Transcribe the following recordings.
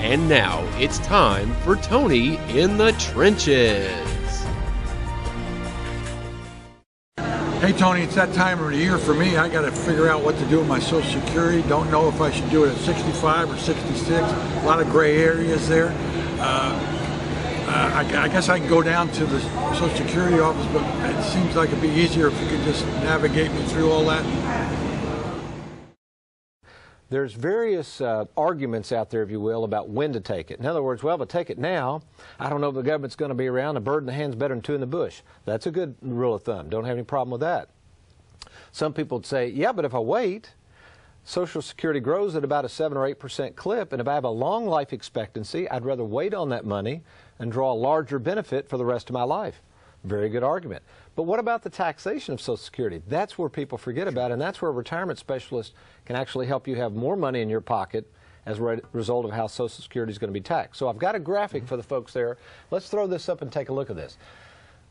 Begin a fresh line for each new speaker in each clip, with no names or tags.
And now it's time for Tony in the Trenches.
Hey Tony, it's that time of the year for me. I got to figure out what to do with my Social Security. Don't know if I should do it at 65 or 66. A lot of gray areas there. I guess I can go down to the Social Security office, but it seems like it'd be easier if you could just navigate me through all that.
There's various arguments out there, if you will, about when to take it. In other words, well, if I take it now, I don't know if the government's going to be around. A bird in the hand's better than two in the bush. That's a good rule of thumb. Don't have any problem with that. Some people would say, yeah, but if I wait, Social Security grows at about a 7 or 8% clip, and if I have a long life expectancy, I'd rather wait on that money and draw a larger benefit for the rest of my life. Very good argument. But what about the taxation of Social Security? That's where people forget about, and that's where a retirement specialist can actually help you have more money in your pocket as a result of how Social Security is going to be taxed. So I've got a graphic for the folks there. Let's throw this up and take a look at this.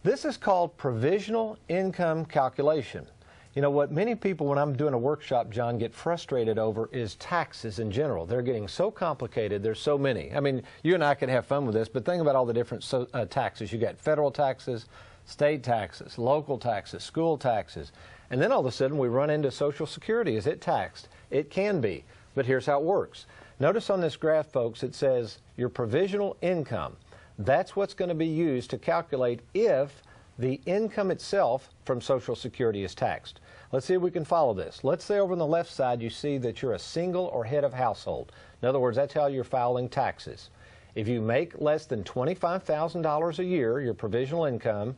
This is called provisional income calculation. You know, what many people, when I'm doing a workshop, John, get frustrated over is taxes in general. They're getting so complicated. There's so many. I mean, you and I can have fun with this, but think about all the different taxes. You got federal taxes, state taxes, local taxes, school taxes, and then all of a sudden we run into Social Security. Is it taxed? It can be, but here's how it works. Notice on this graph, folks, it says your provisional income. That's what's going to be used to calculate if the income itself from Social Security is taxed. Let's see if we can follow this. Let's say over on the left side you see that you're a single or head of household. In other words, that's how you're filing taxes. If you make less than $25,000 a year, your provisional income,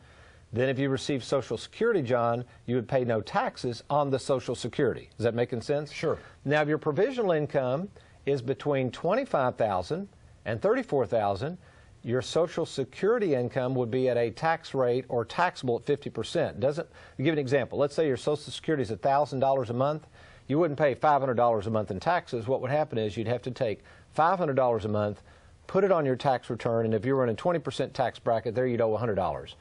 then if you receive Social Security, John, you would pay no taxes on the Social Security. Is that making sense?
Sure.
Now, if your provisional income is between $25,000 and $34,000, your Social Security income would be at a tax rate or taxable at 50%. I'll give you an example. Let's say your Social Security is $1,000 a month. You wouldn't pay $500 a month in taxes. What would happen is you'd have to take $500 a month, put it on your tax return, and if you're in a 20% tax bracket, there you'd owe $100.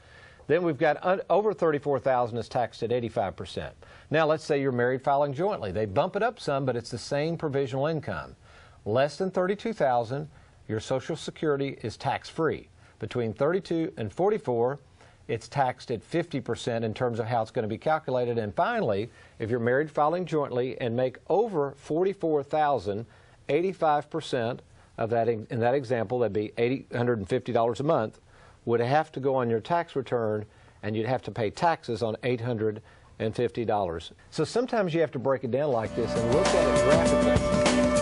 Then we've got over $34,000 is taxed at 85%. Now let's say you're married filing jointly. They bump it up some, but it's the same provisional income. Less than $32,000, your Social Security is tax-free. Between $32,000 and $44,000, it's taxed at 50% in terms of how it's going to be calculated. And finally, if you're married filing jointly and make over $44,000, 85% of that, in that example, that'd be $850 a month, would have to go on your tax return, and you'd have to pay taxes on $850. So sometimes you have to break it down like this and look at it graphically.